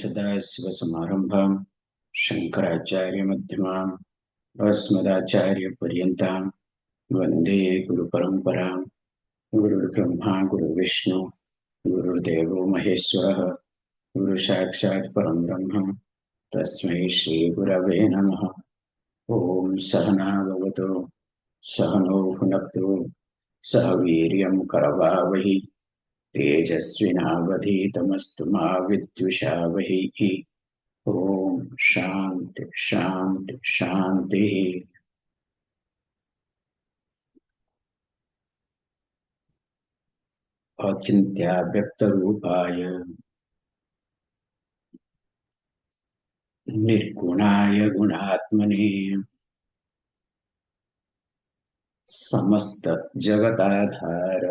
सदाशिवसमारम्भां शङ्कराचार्यमध्यमाम् अस्मदाचार्यपर्यन्तां वन्दे गुरुपरम्परां। गुरुर्ब्रह्मा गुरुर्विष्णु गुरुर्देवो महेश्वरः गुरुसाक्षात् परं ब्रह्म तस्मै श्रीगुरवे नमः। ॐ सहना भवतु सहनौ भुनक्तु सह वीर्यं करवावहै तेजस्विनावधीतमस्तु मा विद्विषावहैः। ओम शांति शांति शांति। अचिंत्य व्यक्त रूपाय निर्गुणाय गुणात्मने समस्त जगदाधार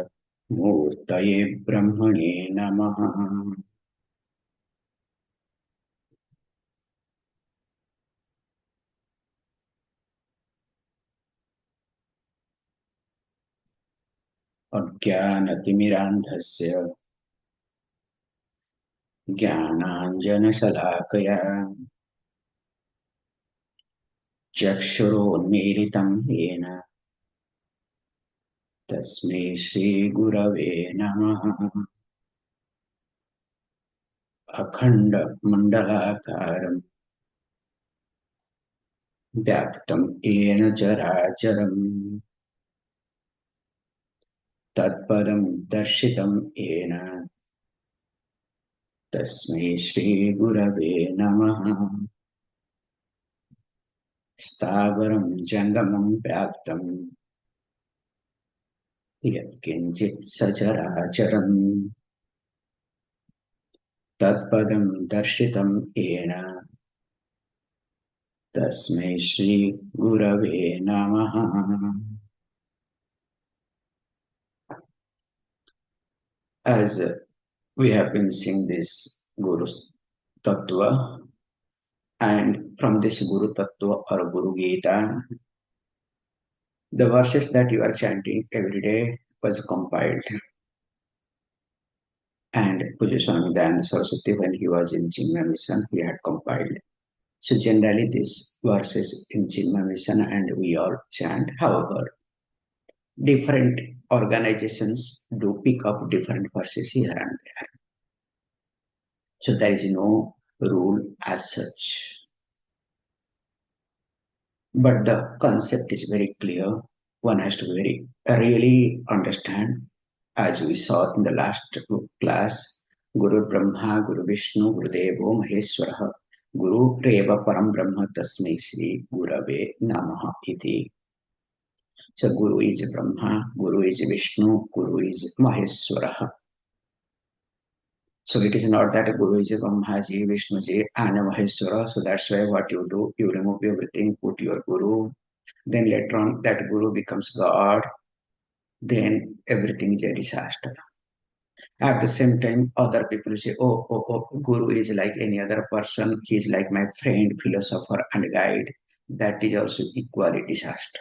मूर्तये ब्रह्मणे नमः। अज्ञानतिमिरान्धस्य ज्ञानाञ्जनशलाकया चक्षुरोन्मीलितं येन तस्मै श्रीगुरवे नमः। अखण्डमण्डलाकारं व्याप्तं येन चराचरम् तत्पदं दर्शितं येन तस्मै श्रीगुरवे नमः। स्थावरं जङ्गमं व्याप्तं यत्किञ्चित् सचराचरम् तत्पदं दर्शितं येन तस्मै श्रीगुरवे नमः। As we have been seeing this Guru's Tattva, and from this Guru Tattva or Guru Gita, the verses that you are chanting every day was compiled. And Puja Swami Ananda Saraswati, when he was in Chinmaya Mission, he had compiled. So generally these verses in Chinmaya Mission and we all chant. However, different organizations do pick up different verses here and there. So there is no rule as such. But the concept is very clear. One has to really understand, as we saw in the last class, Guru Brahma, Guru Vishnu, Guru Devo Maheshwara, Guru Reva Param Brahma Tasmai Sri Gurave Namaha iti. So Guru is Brahma, Guru is Vishnu, Guru is Maheshwara. So it is not that Guru is Brahmaji, Vishnuji and Maheshwara. So that's why what you do, you remove everything, put your Guru. Then later on that Guru becomes God. Then everything is a disaster. At the same time, other people say, oh, Guru is like any other person. He is like my friend, philosopher and guide. That is also equally disaster.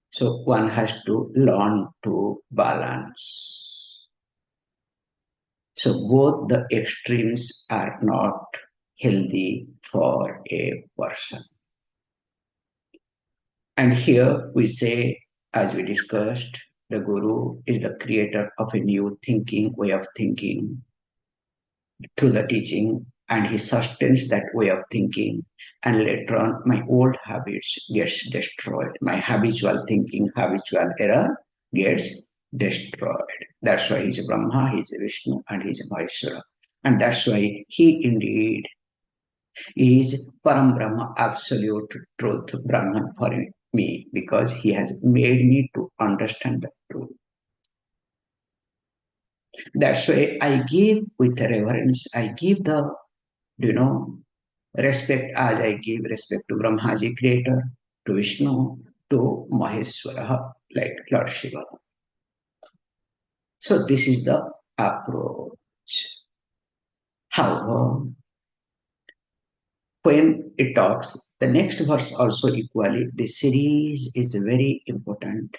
So one has to learn to balance. So both the extremes are not healthy for a person. And here we say, as we discussed, the Guru is the creator of a new thinking, way of thinking through the teaching, and he sustains that way of thinking. And later on, my old habits gets destroyed. My habitual thinking, habitual error gets destroyed. That's why he's Brahma, he's Vishnu, and he's Maheshwara. And that's why he indeed is Param Brahma, absolute truth, Brahman for me, because he has made me to understand the truth. That's why I give with reverence, I give the, respect as I give respect to Brahmaji creator, to Vishnu, to Maheshwara, like Lord Shiva. So this is the approach. However, when it talks, the next verse also equally, the series is very important.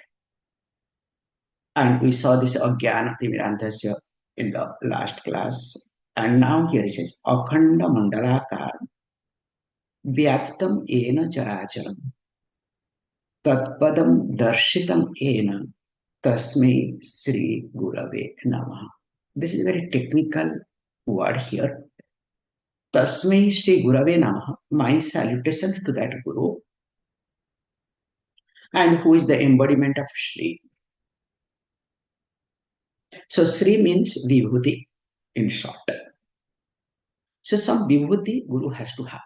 And we saw this Ajnana Timirandhasya in the last class. And now here it says, Akhanda Mandalakar Vyaptam Ena Characharam Tatpadam Darshitam Ena Tasmai Sri Gurave Namaha. This is a very technical word here. Tasmai Sri Gurave Namaha. My salutations to that Guru, and who is the embodiment of Sri. So Sri means Vibhuti in short. So some Vibhuti Guru has to have.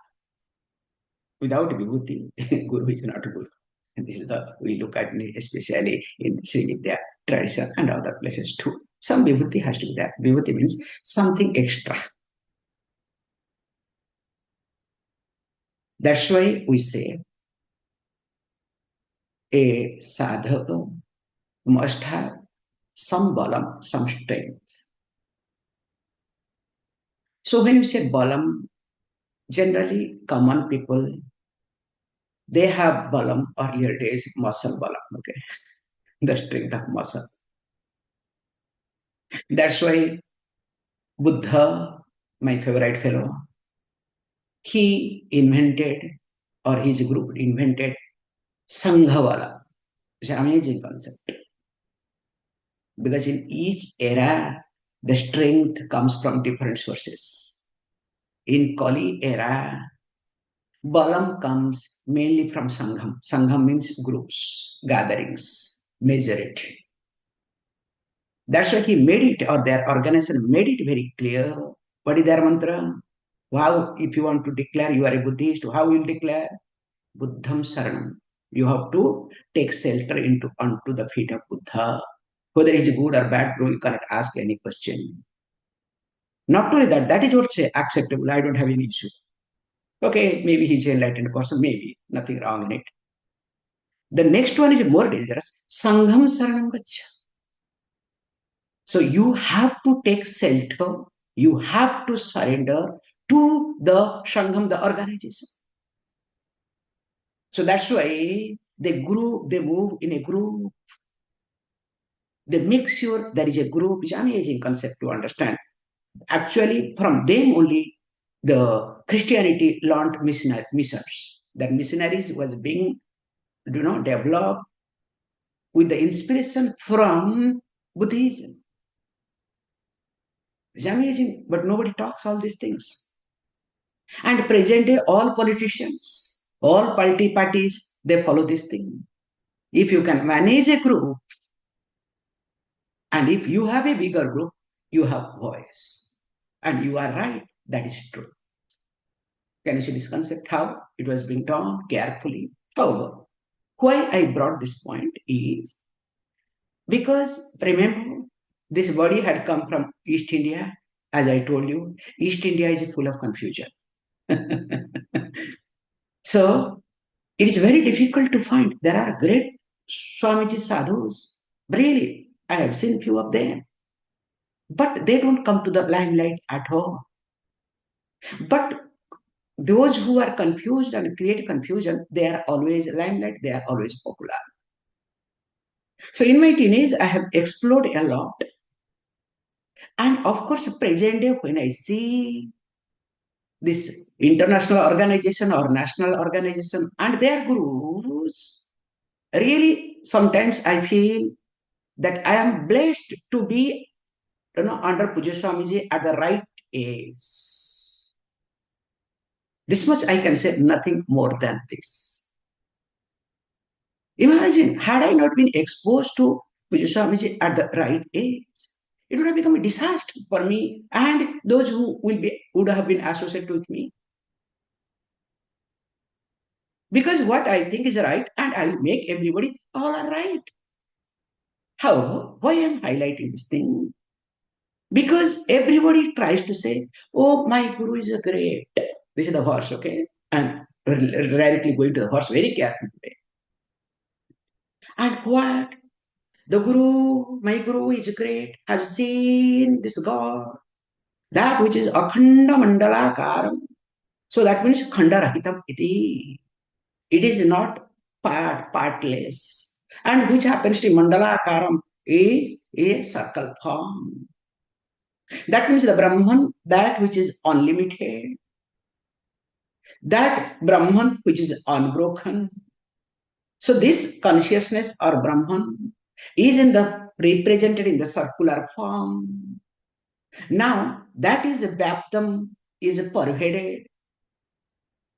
Without Vibhuti, Guru is not a Guru. And this is the we look at especially in Sri Vidya tradition and other places too. Some Vibhuti has to be there. Vibhuti means something extra. That's why we say a sadhaka must have some balam, some strength. So when you say balam, generally common people, they have balam, earlier days muscle balam, okay, the strength of muscle. That's why Buddha, my favorite fellow, he invented, or his group invented Sanghavala. It's an amazing concept. Because in each era, the strength comes from different sources. In Kali era, Balam comes mainly from Sangham. Sangham means groups, gatherings, majority. That's why he made it, or their organization made it very clear. What is their mantra? How, if you want to declare you are a Buddhist, how will you declare? Buddham Saranam. You have to take shelter onto the feet of Buddha. Whether it is good or bad, bro, you cannot ask any question. Not only that, that is what's acceptable. I don't have any issue. Okay, maybe he's an enlightened person, maybe. Nothing wrong in it. The next one is more dangerous. Sangham Saranam Gaccha. So you have to take shelter. You have to surrender to the Sangham, the organization. So that's why they move in a group. They make sure there is a group. It's an amazing concept to understand. Actually, from them only the Christianity learned missions. That missionaries was being, developed with the inspiration from Buddhism. It's amazing, but nobody talks all these things. And present day, all politicians, all parties, they follow this thing. If you can manage a group, and if you have a bigger group, you have voice. And you are right, that is true. Can you see this concept? How it was being done carefully. However, why I brought this point is because remember, this body had come from East India. As I told you, East India is full of confusion. So it is very difficult to find. There are great Swamiji sadhus. Really, I have seen few of them. But they don't come to the limelight at all. But those who are confused and create confusion, they are always limelight, they are always popular. So in my teenage, I have explored a lot. And of course, present day, when I see this international organization or national organization and their gurus, really sometimes I feel that I am blessed to be under Puja Swamiji at the right age. This much I can say, nothing more than this. Imagine, had I not been exposed to Puja Swamiji at the right age, it would have become a disaster for me and those who would have been associated with me. Because what I think is right, and I will make everybody all are right. However, why I am highlighting this thing? Because everybody tries to say, oh, my guru is a great. This is the horse, okay? I'm directly going to the horse very carefully today. And what? The guru, my guru is great, has seen this God, that which is akhanda mandalakaram. So that means khanda rahitam iti. It is not partless. And which happens to mandalakaram is a circle form. That means the Brahman, that which is unlimited, that Brahman which is unbroken. So this consciousness or Brahman is in the represented in the circular form. Now that is a baptism is pervaded,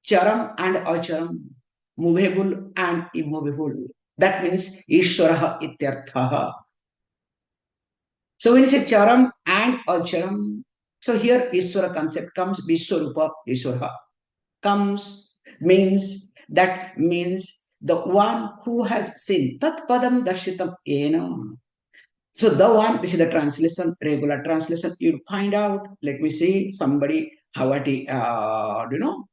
charam and acharam, movable and immovable. That means Ishwaraha ityarthaha. So when you say charam and acharam, so here Ishwara concept comes, Vishwarupa Ishwara comes, means the one who has seen. Tat padam darshitam ena. So the one, this is the translation, regular translation. You'll find out. Let me see somebody how it you know.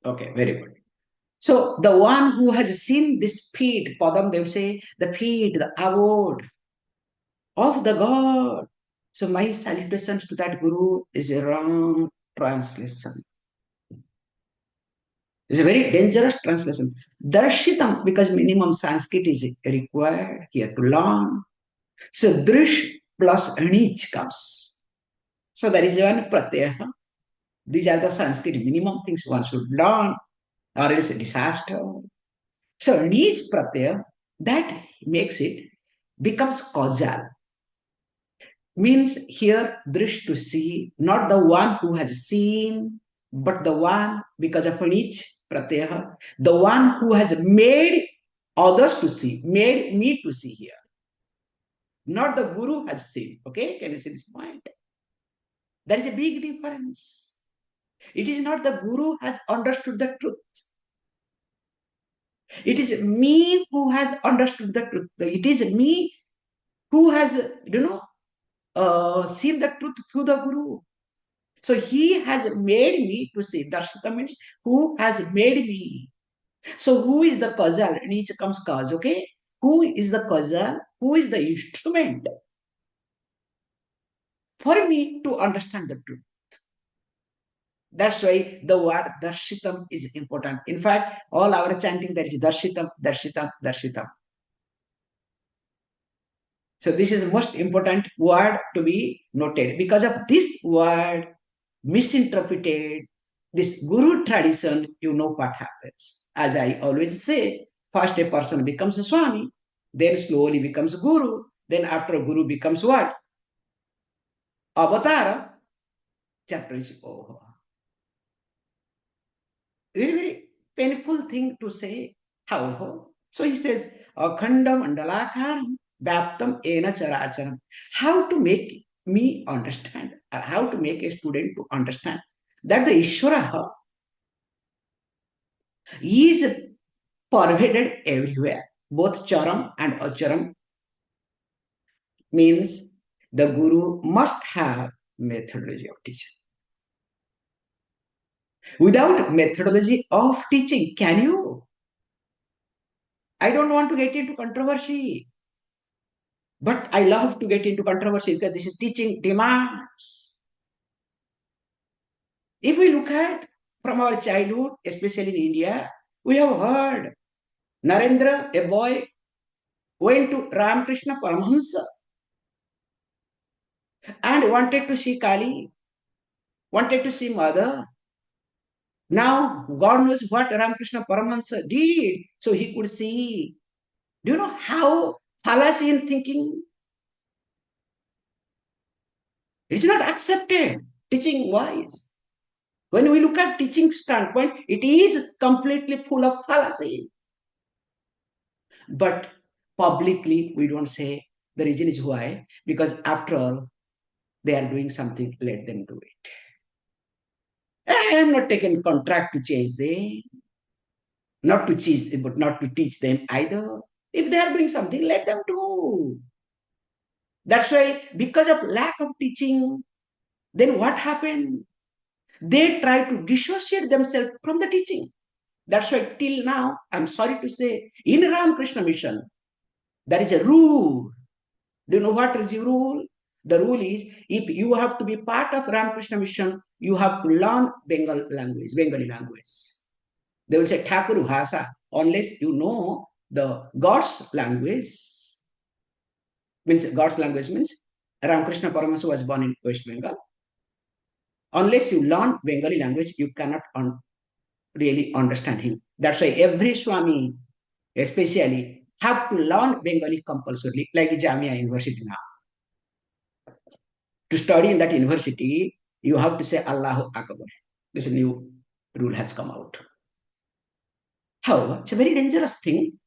Okay, very good. So the one who has seen this feet, padam, they will say the feet, the abode of the God. So my salutations to that Guru is a wrong translation. It's a very dangerous translation. Darshitam, because minimum Sanskrit is required here to learn. So drish plus nich comes. So there is one pratyaya. These are the Sanskrit minimum things one should learn, or else a disaster. So nich pratyaya, that makes it becomes causal. Means here drish to see, not the one who has seen, but the one because of nich pratyaya, the one who has made others to see, made me to see here. Not the Guru has seen. Okay, can you see this point? There is a big difference. It is not the Guru has understood the truth. It is me who has understood the truth. It is me who has, seen the truth through the Guru. So he has made me to see. Darshita means who has made me. So who is the causal? And each comes cause, okay? Who is the causal? Who is the instrument for me to understand the truth? That's why the word darshitam is important. In fact, all our chanting there is darshitam, darshitam, darshitam. So this is the most important word to be noted. Because of this word misinterpreted, this guru tradition, you know what happens. As I always say, first a person becomes a Swami, then slowly becomes Guru, then after Guru becomes what? Avatara, chapter is over. Very, very painful thing to say. However, so he says, Akhanda Mandalakaram Baptam Ena Characharam. How to make me understand, or how to make a student to understand that the Ishvara is pervaded everywhere. Both Charam and Acharam means the Guru must have methodology of teaching. Without methodology of teaching, can you? I don't want to get into controversy, but I love to get into controversy because this is teaching demands. If we look at from our childhood, especially in India, we have heard Narendra, a boy, went to Ramakrishna Paramahamsa and wanted to see Kali, wanted to see Mother. Now, God knows what Ramakrishna Paramahamsa did, so he could see. Do you know how fallacy in thinking? It's not accepted, teaching wise. When we look at teaching standpoint, it is completely full of fallacy. But publicly, we don't say the reason is why, because after all, they are doing something, let them do it. I am not taking contract to change them, not to teach, but not to teach them either. If they are doing something, let them do. That's why, because of lack of teaching, then what happened? They try to dissociate themselves from the teaching. That's why till now, I'm sorry to say, in Ramakrishna mission, there is a rule. Do you know what is the rule? The rule is, if you have to be part of Ramakrishna mission, you have to learn Bengali language. They will say Thakur Bhasa, unless you know The God's language means Ramakrishna Paramahansa was born in West Bengal. Unless you learn Bengali language, you cannot really understand him. That's why every Swami, especially, have to learn Bengali compulsorily, like Jamia University now. To study in that university, you have to say Allahu Akbar. This new rule has come out. However, it's a very dangerous thing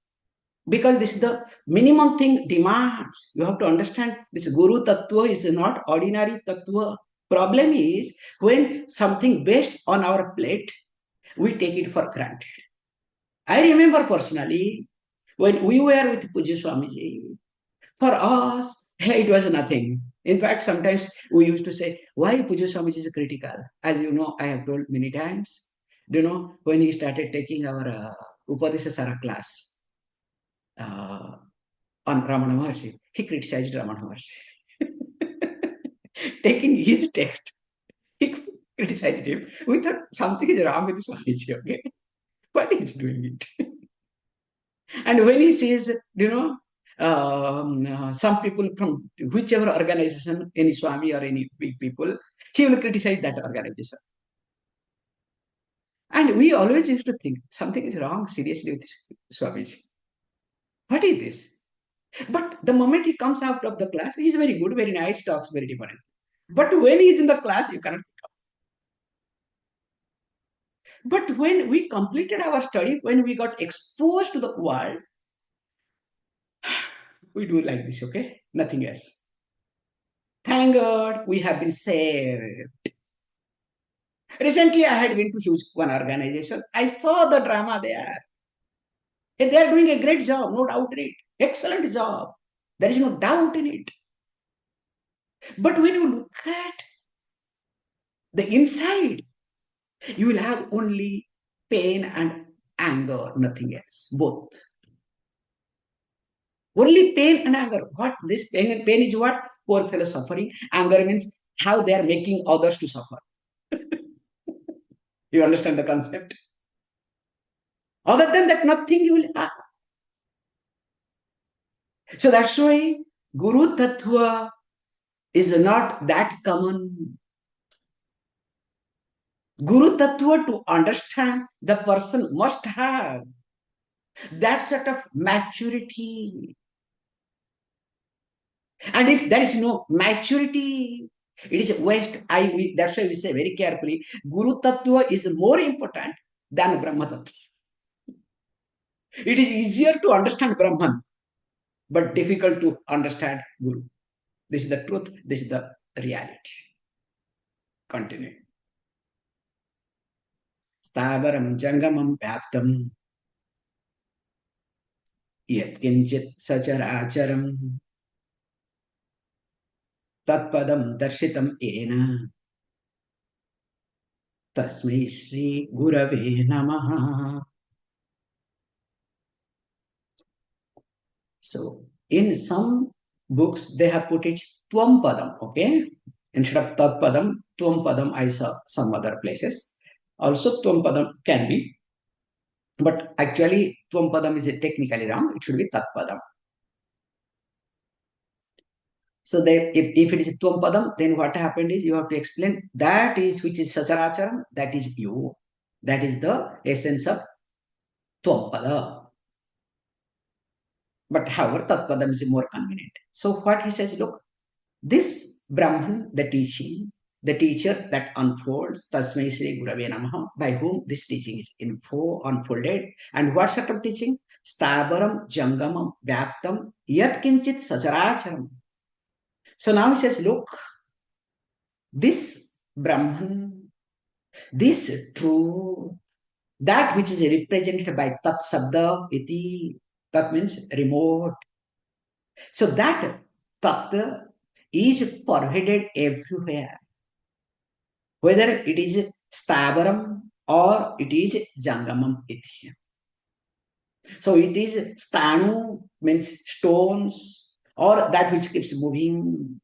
because this is the minimum thing demands. You have to understand this Guru Tattva is not ordinary Tattva. Problem is when something based on our plate, we take it for granted. I remember personally when we were with Puja Swamiji, for us, it was nothing. In fact, sometimes we used to say, why Puja Swamiji is critical? As you know, I have told many times, when he started taking our Upadesha class uh, on Ramana Maharshi, he criticized Ramana Maharshi. Taking his text, he criticized him. We thought something is wrong with Swamiji, okay? But he's doing it. And when he sees, some people from whichever organization, any Swami or any big people, he will criticize that organization. And we always used to think something is wrong seriously with Swamiji. What is this? But the moment he comes out of the class, he's very good, very nice, talks very different. But when he's in the class, you cannot. But when we completed our study, when we got exposed to the world, we do like this, okay? Nothing else. Thank God we have been saved. Recently, I had been to huge one organization. I saw the drama there. They are doing a great job, no doubt in it. Excellent job. There is no doubt in it. But when you look at the inside, you will have only pain and anger, nothing else. Both. Only pain and anger. What this pain is what? Poor fellow suffering. Anger means how they are making others to suffer. You understand the concept? Other than that, nothing you will have. So that's why Guru Tattva is not that common. Guru Tattva, to understand, the person must have that sort of maturity. And if there is no maturity, it is a waste. That's why we say very carefully, Guru Tattva is more important than Brahma Tattva. It is easier to understand Brahman, but difficult to understand Guru. This is the truth. This is the reality. Continue. Stavaram jangamam vyaptam yat kinchit sacharacharam tatpadam darshitam ena tasmai Sri Gurave Namaha. So in some books they have put it Tvam Padam, okay? Instead of Tat Padam, Tvam Padam I saw some other places. Also Tvam Padam can be, but actually Tvam Padam is technically wrong. It should be Tat Padam. So if it is Tvam Padam, then what happened is you have to explain that is which is Sacharacharam, that is you. That is the essence of Tvam Pada. But however, Tatpadam is more convenient. So what he says, look, this Brahman, the teacher that unfolds, Tasmai Sri Gurave Namaha, by whom this teaching is unfolded. And what sort of teaching? Stabaram, Jangamam, Vyaptam, Yat Kinchit Sacharacharam. So now he says, look, this Brahman, this truth, that which is represented by Tat Sabda Iti, Tat means remote. So that Tat is pervaded everywhere. Whether it is Stavaram or it is Jangamam Iti. So it is Stanu means stones or that which keeps moving.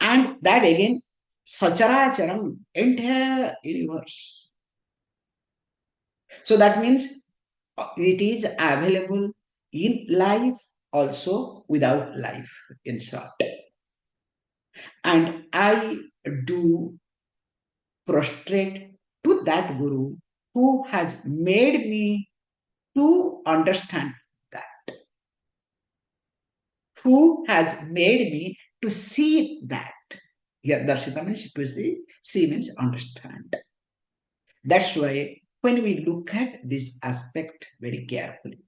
And that again, Sacharacharam, entire universe. So that means It is available in life, also without life, in short. And I do prostrate to that Guru who has made me to understand that, who has made me to see that. Here, Darshita means to see means understand. That's why when we look at this aspect very carefully,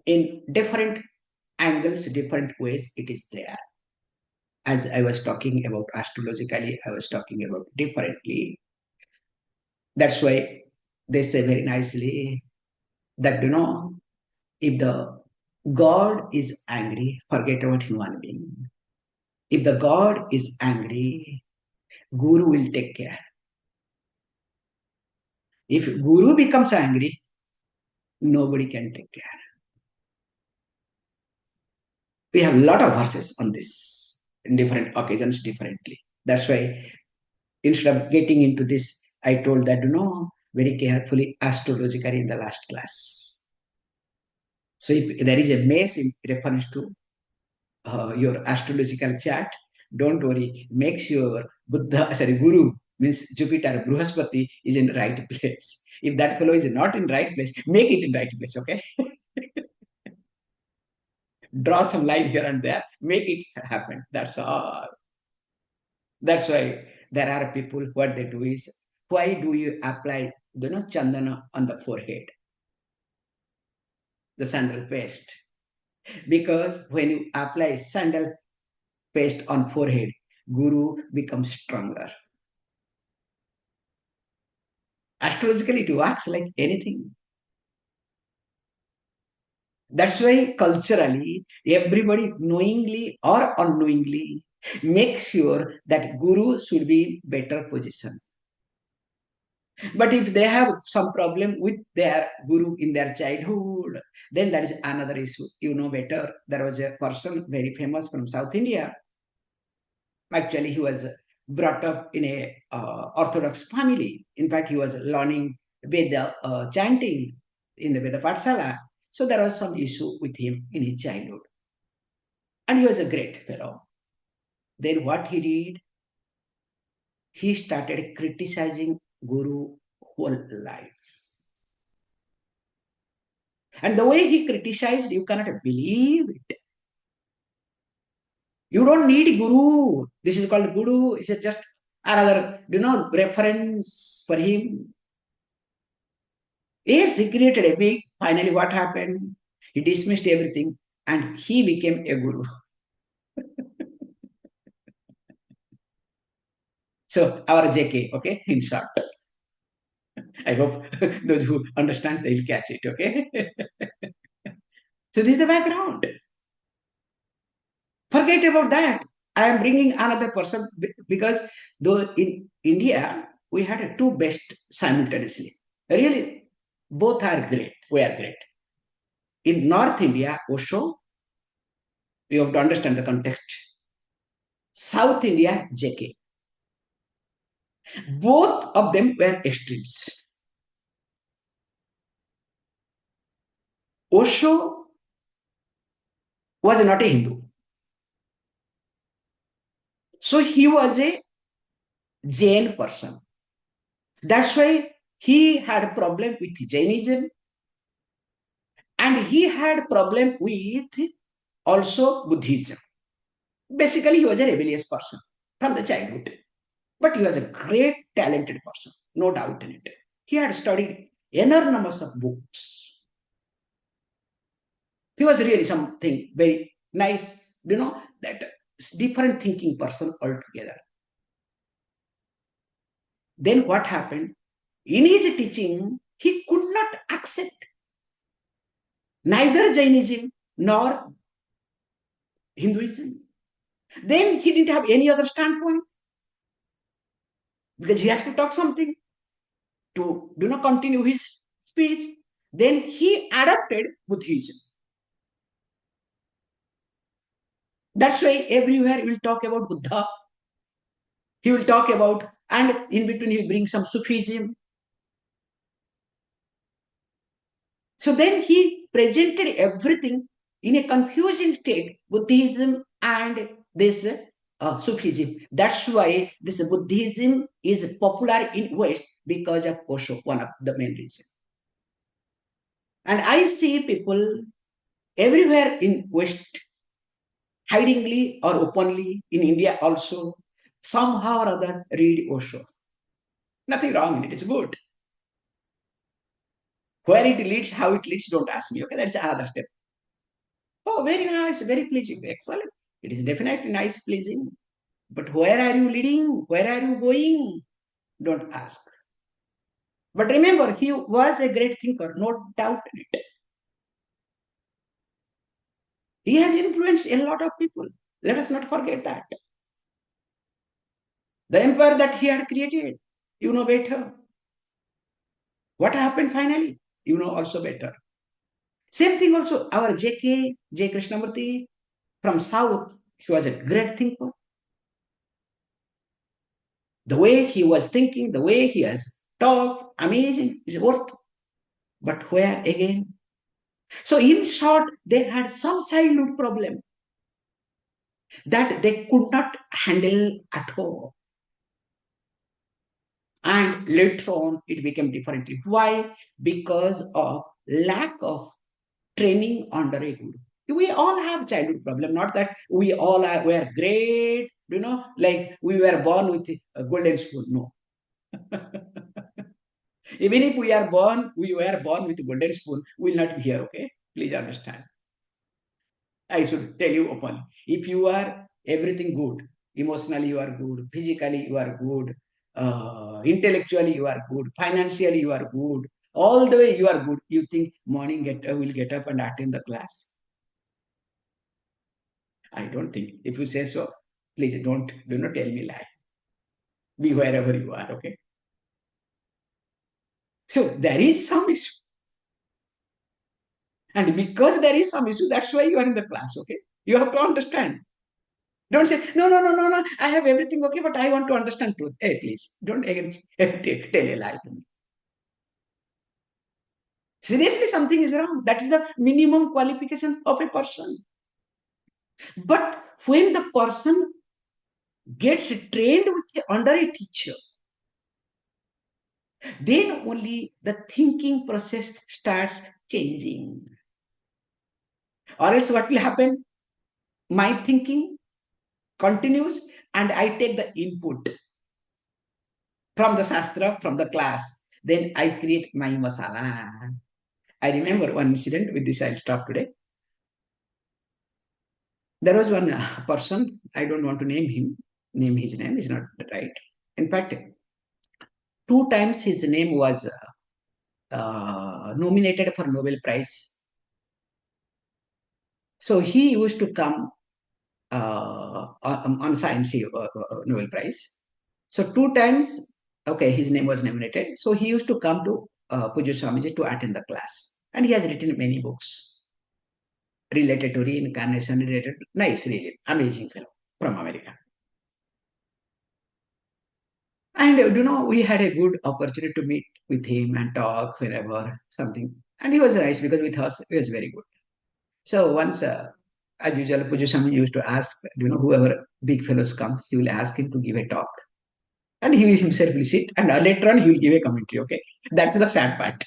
in different angles, different ways, it is there. As I was talking about astrologically, I was talking about differently. That's why they say very nicely that, if the God is angry, forget about human being. If the God is angry, Guru will take care. If Guru becomes angry, nobody can take care. We have a lot of verses on this in different occasions differently. That's why instead of getting into this, I told that, very carefully astrologically in the last class. So if there is a mess in reference to your astrological chart, don't worry. Make sure Guru means Jupiter, Bruhaspati is in the right place. If that fellow is not in right place, make it in right place, okay? Draw some line here and there, make it happen. That's all. That's why there are people, what they do is, why do you apply, chandana on the forehead, the sandal paste? Because when you apply sandal paste on forehead, Guru becomes stronger. Astrologically, it works like anything. That's why culturally, everybody knowingly or unknowingly make sure that Guru should be in better position. But if they have some problem with their Guru in their childhood, then that is another issue. You know better. There was a person very famous from South India. Actually, he was brought up in a Orthodox family. In fact, he was learning Veda chanting in the Veda Patsala. So there was some issue with him in his childhood. And he was a great fellow. Then what he did, he started criticizing Guru whole life. And the way he criticized, you cannot believe it. You don't need Guru. This is called Guru. It's just another, reference for him. Yes, he created a big. Finally, what happened? He dismissed everything and he became a Guru. So, our JK, okay, in short. I hope those who understand, they'll catch it, okay? So, this is the background. Forget about that. I am bringing another person because though in India, we had two best simultaneously. Really, both are great. We are great. In North India, Osho, we have to understand the context. South India, JK. Both of them were extremes. Osho was not a Hindu. So he was a Jain person. That's why he had a problem with Jainism and he had a problem with also Buddhism. Basically, he was a rebellious person from the childhood. But he was a great, talented person, no doubt in it. He had studied enormous of books. He was really something very nice, that different thinking person altogether. Then what happened? In his teaching, he could not accept neither Jainism nor Hinduism. Then he didn't have any other standpoint because he has to talk something to continue his speech. Then he adopted Buddhism. That's why everywhere he will talk about Buddha. He will talk about, and in between he will bring some Sufism. So then he presented everything in a confusing state, Buddhism and this Sufism. That's why this Buddhism is popular in West because of Osho, one of the main reasons. And I see people everywhere in West, hidingly or openly, in India also, somehow or other read Osho. Nothing wrong in it, it's good. Where it leads, how it leads, don't ask me. Okay, that's another step. Oh, very nice, very pleasing, excellent. It is definitely nice, pleasing. But where are you leading? Where are you going? Don't ask. But remember, he was a great thinker, no doubt in it. He has influenced a lot of people. Let us not forget that. The empire that he had created, you know better. What happened finally? You know also better. Same thing also, our J. Krishnamurti from South, he was a great thinker. The way he was thinking, the way he has talked, amazing, is worth. But where again? So in short, they had some childhood problem that they could not handle at all. And later on, it became differently. Why? Because of lack of training under a guru. We all have childhood problem, not that we all were great, like we were born with a golden spoon. No. Even if we were born with a golden spoon, we will not be here, okay? Please understand. I should tell you openly. If you are everything good, emotionally you are good, physically you are good, intellectually you are good, financially you are good, all the way you are good, you think morning will get up and attend the class. I don't think. If you say so, please do not tell me lie. Be wherever you are, okay? So there is some issue. And because there is some issue, that's why you are in the class, okay? You have to understand. Don't say, no, no, no, no, no, I have everything okay, but I want to understand truth. Hey, please, don't again tell a lie to me. Seriously, something is wrong. That is the minimum qualification of a person. But when the person gets trained under a teacher, then only the thinking process starts changing. Or else what will happen? My thinking continues and I take the input from the Shastra, from the class. Then I create my masala. I remember one incident with this, I'll stop today. There was one person, I don't want to name his name, is not right. In fact, two times his name was nominated for Nobel Prize. So he used to come on science Nobel Prize. So two times, okay, his name was nominated. So he used to come to Puja Swamiji to attend the class. And he has written many books related to reincarnation, related, nice, really, amazing fellow from America. And we had a good opportunity to meet with him and talk whenever something. And he was nice because with us, he was very good. So once, as usual, Puja Swami used to ask, whoever big fellows comes, he will ask him to give a talk. And he himself will sit and later on he will give a commentary. Okay. That's the sad part.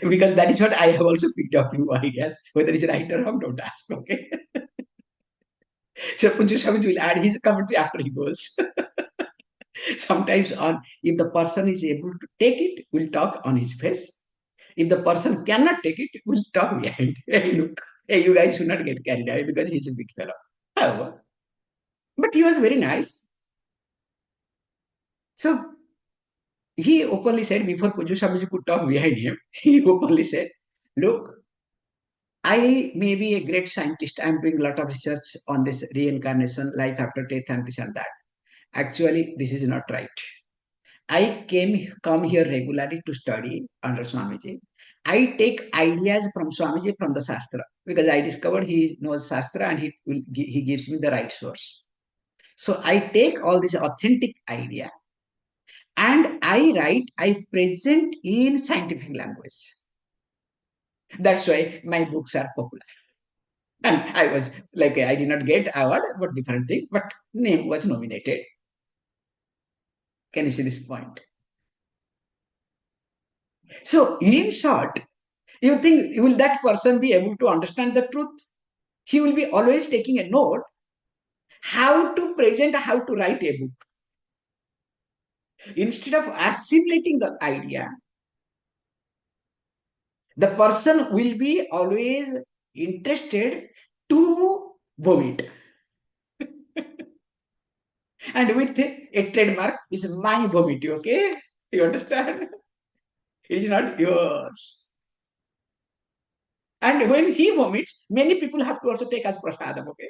Because that is what I have also picked up few ideas. Whether it's right or wrong, don't ask. Okay. So Puja Swami will add his commentary after he goes. Sometimes on if the person is able to take it, we'll talk on his face. If the person cannot take it, we'll talk behind. Hey, look, hey, you guys should not get carried away because he's a big fellow. However, but he was very nice. So he openly said, before Puju Swamiji could talk behind him, he openly said, look, I may be a great scientist. I'm doing a lot of research on this reincarnation, life after death, and this and that. Actually, this is not right. I come here regularly to study under Swamiji. I take ideas from Swamiji from the Shastra because I discovered he knows Shastra and he gives me the right source. So I take all this authentic idea And I write, I present in scientific language. That's why my books are popular. And I was like, I did not get award, but different thing, but name was nominated. Can you see this point? So, in short, you think will that person be able to understand the truth? He will be always taking a note how to present, how to write a book. Instead of assimilating the idea, the person will be always interested to vomit. And with a trademark is my vomit, okay? You understand? It is not yours. And when he vomits, many people have to also take as prasadam, okay?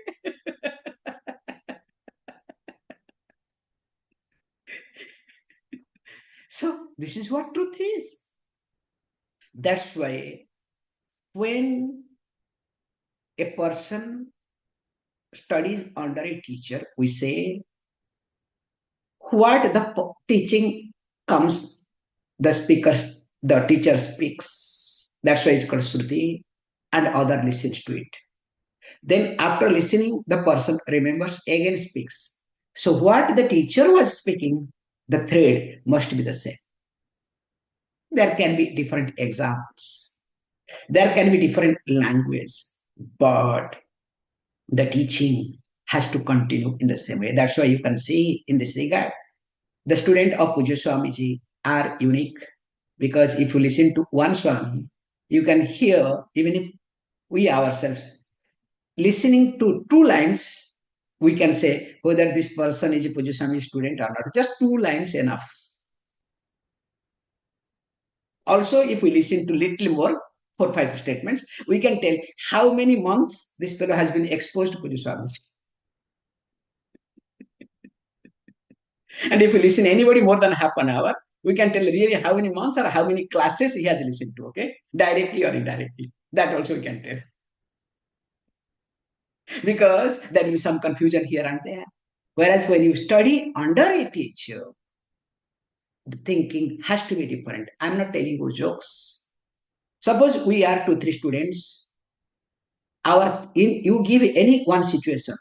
So this is what truth is. That's why when a person studies under a teacher, we say what the teaching comes, the speaker, the teacher speaks. That's why it's called Shruti, and other listens to it. Then after listening, the person remembers again speaks. So what the teacher was speaking, the thread must be the same. There can be different examples. There can be different language, but the teaching has to continue in the same way. That's why you can see in this regard, the student of Puja Swamiji are unique because if you listen to one Swami, you can hear, even if we ourselves listening to two lines, we can say whether this person is a Puja Swami student or not. Just two lines enough. Also, if we listen to little more, 4 5 statements, we can tell how many months this fellow has been exposed to Puja Swami. And if we listen anybody more than half an hour, we can tell really how many months or how many classes he has listened to, okay? Directly or indirectly. That also we can tell. Because there will be some confusion here and there. Whereas when you study under a teacher, the thinking has to be different. I'm not telling you jokes. Suppose we are 2 3 students. You give any one situation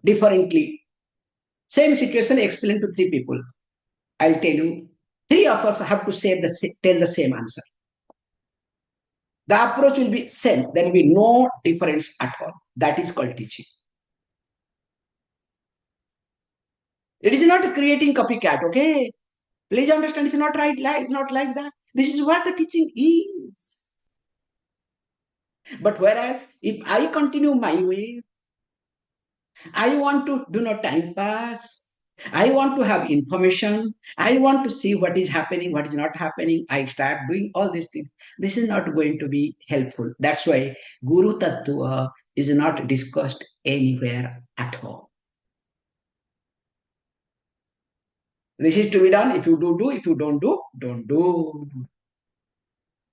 differently. Same situation explained to 3 people. I'll tell you, 3 of us have to tell the same answer. The approach will be same. There will be no difference at all. That is called teaching. It is not creating copycat, okay? Please understand, it's not not like that. This is what the teaching is. But whereas if I continue my way, I want to do not time pass. I want to have information. I want to see what is happening, what is not happening. I start doing all these things. This is not going to be helpful. That's why Guru Tattva is not discussed anywhere at all. This is to be done. If you do. If you don't do, don't do.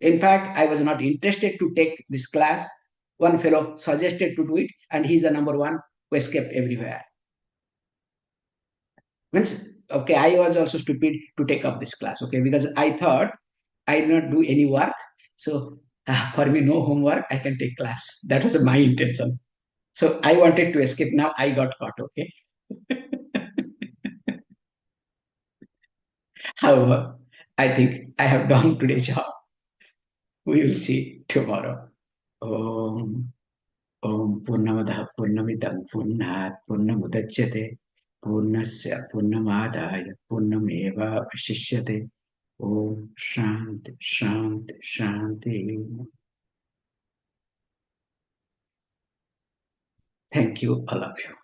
In fact, I was not interested to take this class. One fellow suggested to do it, and he's the number one who escaped everywhere. Means, okay, I was also stupid to take up this class, okay, because I thought I did not do any work. So for me, no homework, I can take class. That was my intention. So I wanted to escape. Now I got caught, okay. However, I think I have done today's job. We will see tomorrow. Om Om Purnamada Purnamidam Purnat Purnamudachyate Purnasya Purnamadaya Purnameva Vashishyate. Om Shanti Shanti Shanti. Thank you, all of you.